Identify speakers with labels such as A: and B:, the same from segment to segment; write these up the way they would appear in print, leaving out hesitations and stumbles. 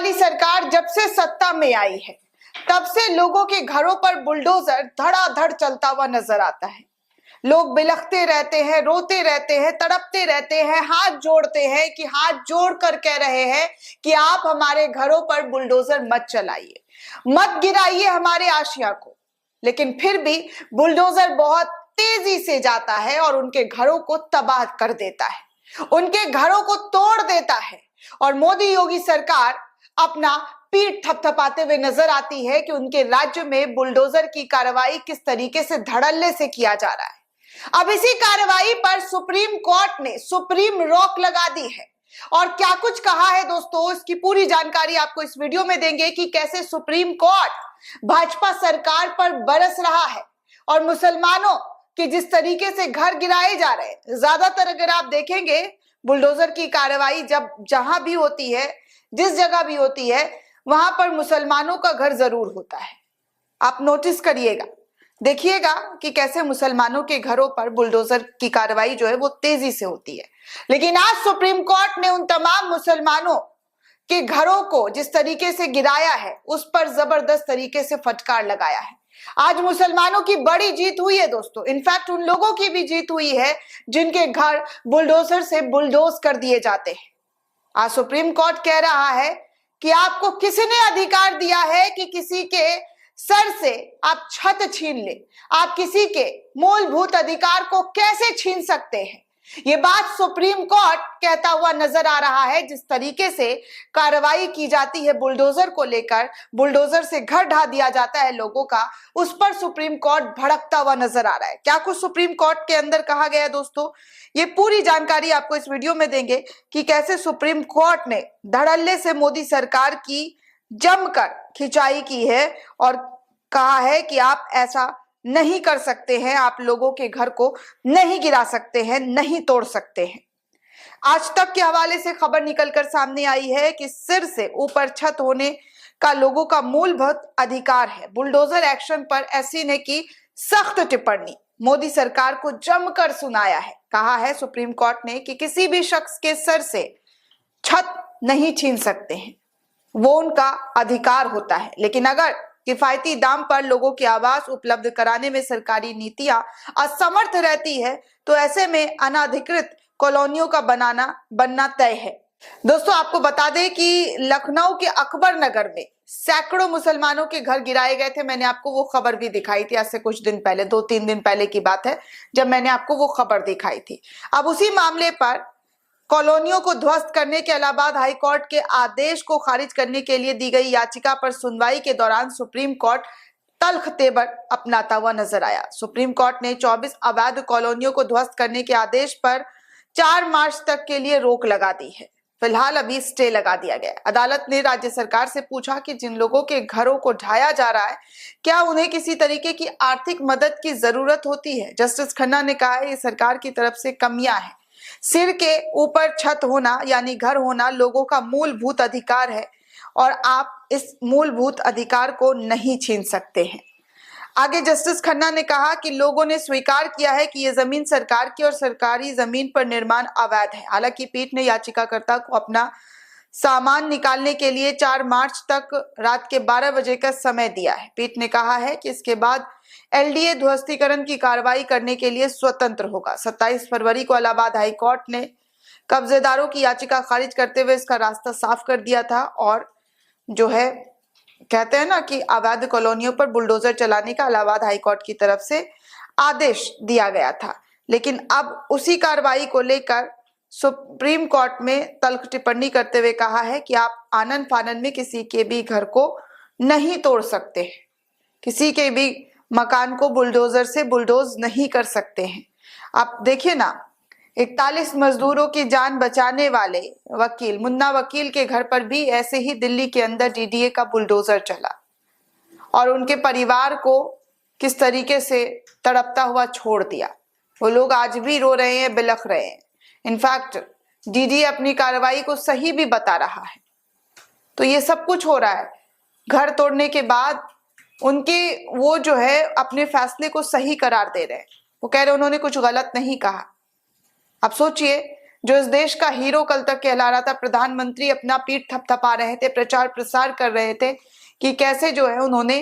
A: वाली सरकार जब से सत्ता में आई है तब से लोगों के घरों पर बुलडोजर धड़ाधड़ चलता हुआ नजर आता है। लोग बिलखते रहते हैं, रोते रहते हैं, तड़पते रहते हैं, हाथ जोड़ते हैं कि हाथ जोड़कर कह रहे हैं कि आप हमारे घरों पर बुलडोजर मत चलाइए, मत गिराइए हमारे आशिया को। लेकिन फिर भी बुलडोजर बहुत तेजी से जाता है और उनके घरों को तबाह कर देता है, उनके घरों को तोड़ देता है। और मोदी योगी सरकार अपना पीठ थपथपाते हुए नजर आती है कि उनके राज्य में बुलडोजर की कार्रवाई किस तरीके से धड़ल्ले से किया जा रहा है। अब इसी कार्रवाई पर सुप्रीम कोर्ट ने सुप्रीम रोक लगा दी है और क्या कुछ कहा है दोस्तों, इसकी पूरी जानकारी आपको इस वीडियो में देंगे कि कैसे सुप्रीम कोर्ट भाजपा सरकार पर बरस रहा है और मुसलमानों के जिस तरीके से घर गिराए जा रहे हैं। ज्यादातर अगर आप देखेंगे बुलडोजर की कार्रवाई जब जहां भी होती है, जिस जगह भी होती है, वहां पर मुसलमानों का घर जरूर होता है। आप नोटिस करिएगा, देखिएगा कि कैसे मुसलमानों के घरों पर बुलडोजर की कार्रवाई जो है वो तेजी से होती है। लेकिन आज सुप्रीम कोर्ट ने उन तमाम मुसलमानों के घरों को जिस तरीके से गिराया है उस पर जबरदस्त तरीके से फटकार लगाया है। आज मुसलमानों की बड़ी जीत हुई है दोस्तों। इनफैक्ट उन लोगों की भी जीत हुई है जिनके घर बुलडोजर से बुलडोज कर दिए जाते हैं। आज सुप्रीम कोर्ट कह रहा है कि आपको किसने अधिकार दिया है कि किसी के सर से आप छत छीन ले, आप किसी के मूलभूत अधिकार को कैसे छीन सकते हैं। ये बात सुप्रीम कोर्ट कहता हुआ नजर आ रहा है। जिस तरीके से कार्रवाई की जाती है बुलडोजर को लेकर, बुलडोजर से घर ढा दिया जाता है लोगों का, उस पर सुप्रीम कोर्ट भड़कता हुआ नजर आ रहा है। क्या कुछ सुप्रीम कोर्ट के अंदर कहा गया है दोस्तों, ये पूरी जानकारी आपको इस वीडियो में देंगे कि कैसे सुप्रीम कोर्ट ने धड़ल्ले से मोदी सरकार की जमकर खिंचाई की है और कहा है कि आप ऐसा नहीं कर सकते हैं, आप लोगों के घर को नहीं गिरा सकते हैं, नहीं तोड़ सकते हैं। आज तक के हवाले से खबर निकलकर सामने आई है कि सिर से ऊपर छत होने का लोगों का मूलभूत अधिकार है। बुलडोजर एक्शन पर एससी ने की सख्त टिप्पणी, मोदी सरकार को जमकर सुनाया है। कहा है सुप्रीम कोर्ट ने कि किसी भी शख्स के सर से छत नहीं छीन सकते हैं, वो उनका अधिकार होता है। लेकिन अगर किफायती दाम पर लोगों की आवास उपलब्ध कराने में सरकारी नीतियां असमर्थ रहती है तो ऐसे में अनाधिकृत कॉलोनियों का बनना तय है। दोस्तों आपको बता दें कि लखनऊ के अकबर नगर में सैकड़ों मुसलमानों के घर गिराए गए थे। मैंने आपको वो खबर भी दिखाई थी आज से कुछ दिन पहले, 2-3 दिन पहले की बात है जब मैंने आपको वो खबर दिखाई थी। अब उसी मामले पर कॉलोनियों को ध्वस्त करने के इलाहाबाद हाई कोर्ट के आदेश को खारिज करने के लिए दी गई याचिका पर सुनवाई के दौरान सुप्रीम कोर्ट तल्ख तेवर अपनाता हुआ नजर आया। सुप्रीम कोर्ट ने 24 अवैध कॉलोनियों को ध्वस्त करने के आदेश पर 4 मार्च तक के लिए रोक लगा दी है। फिलहाल अभी स्टे लगा दिया गया। अदालत ने राज्य सरकार से पूछा कि जिन लोगों के घरों को ढाया जा रहा है क्या उन्हें किसी तरीके की आर्थिक मदद की जरूरत होती है। जस्टिस खन्ना ने कहा है ये सरकार की तरफ से कमियां हैं। सिर के ऊपर छत होना यानी घर होना लोगों का मूलभूत अधिकार है और आप इस मूलभूत अधिकार को नहीं छीन सकते हैं। आगे जस्टिस खन्ना ने कहा कि लोगों ने स्वीकार किया है कि यह जमीन सरकार की और सरकारी जमीन पर निर्माण अवैध है। हालांकि पीठ ने याचिकाकर्ता को अपना सामान निकालने के लिए 4 मार्च तक रात के 12 बजे का समय दिया है। पीठ ने कहा है कि इसके बाद एलडीए ध्वस्तीकरण की कार्रवाई करने के लिए स्वतंत्र होगा। 27 फरवरी को इलाहाबाद हाई कोर्ट ने कब्जेदारों की याचिका खारिज करते हुए इसका रास्ता साफ कर दिया था और जो है कहते हैं ना कि अवैध कॉलोनियों पर बुलडोजर चलाने का इलाहाबाद हाई कोर्ट की तरफ से आदेश दिया गया था। लेकिन अब उसी कार्रवाई को लेकर सुप्रीम कोर्ट में तल्ख टिप्पणी करते हुए कहा है कि आप आनन फानन में किसी के भी घर को नहीं तोड़ सकते हैं, किसी के भी मकान को बुलडोजर से बुलडोज नहीं कर सकते हैं। आप देखिए ना, 41 मजदूरों की जान बचाने वाले वकील मुन्ना वकील के घर पर भी ऐसे ही दिल्ली के अंदर डीडीए का बुलडोजर चला और उनके परिवार को किस तरीके से तड़पता हुआ छोड़ दिया। वो लोग आज भी रो रहे हैं, बिलख रहे हैं। इनफैक्ट डीडीए अपनी कार्रवाई को सही भी बता रहा है। तो ये सब कुछ हो रहा है। घर तोड़ने के बाद उनके वो जो है अपने फैसले को सही करार दे रहे हैं। वो कह रहे उन्होंने कुछ गलत नहीं कहा। अब सोचिए जो इस देश का हीरो कल तक कहला रहा था, प्रधानमंत्री अपना पीठ थपथपा रहे थे, प्रचार प्रसार कर रहे थे कि कैसे जो है उन्होंने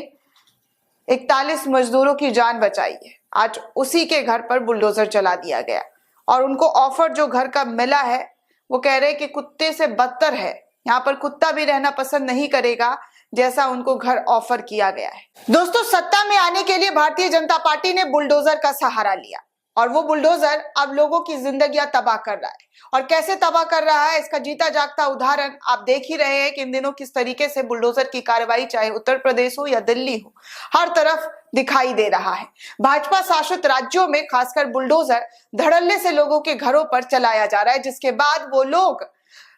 A: 41 मजदूरों की जान बचाई है। आज उसी के घर पर बुलडोजर चला दिया गया और उनको ऑफर जो घर का मिला है वो कह रहे कि कुत्ते से बदतर है, यहाँ पर कुत्ता भी रहना पसंद नहीं करेगा जैसा उनको घर ऑफर किया गया है। दोस्तों, सत्ता में आने के लिए भारतीय जनता पार्टी ने बुलडोजर का सहारा लिया और वो बुलडोजर अब लोगों की जिंदगियां तबाह कर रहा है। और कैसे तबाह कर रहा है इसका जीता जागता उदाहरण आप देख ही रहे हैं कि इन दिनों किस तरीके से बुलडोजर की कार्रवाई चाहे उत्तर प्रदेश हो या दिल्ली हो, हर तरफ दिखाई दे रहा है। भाजपा शासित राज्यों में खासकर बुलडोजर धड़ल्ले से लोगों के घरों पर चलाया जा रहा है, जिसके बाद वो लोग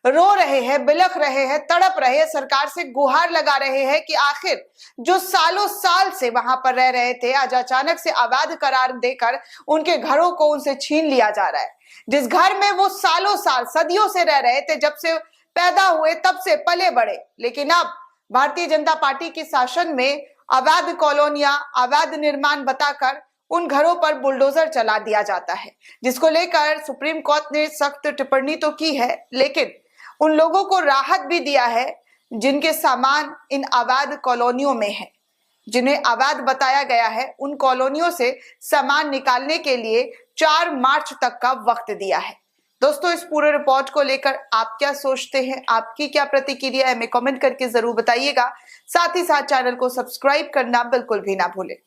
A: रो रहे हैं, बिलख रहे हैं, तड़प रहे हैं, सरकार से गुहार लगा रहे हैं कि आखिर जो सालों साल से वहां पर रह रहे थे आज अचानक से अवैध करार देकर उनके घरों को उनसे छीन लिया जा रहा है। जिस घर में वो सालों साल सदियों से रह रहे थे, जब से पैदा हुए तब से पले बड़े, लेकिन अब भारतीय जनता पार्टी के शासन में अवैध कॉलोनियां, अवैध निर्माण बताकर उन घरों पर बुलडोजर चला दिया जाता है, जिसको लेकर सुप्रीम कोर्ट ने सख्त टिप्पणी तो की है, लेकिन उन लोगों को राहत भी दिया है जिनके सामान इन अवैध कॉलोनियों में है, जिन्हें अवैध बताया गया है। उन कॉलोनियों से सामान निकालने के लिए 4 मार्च तक का वक्त दिया है। दोस्तों, इस पूरे रिपोर्ट को लेकर आप क्या सोचते हैं, आपकी क्या प्रतिक्रिया है, हमें कमेंट करके जरूर बताइएगा। साथ ही साथ चैनल को सब्सक्राइब करना बिल्कुल भी ना भूलें।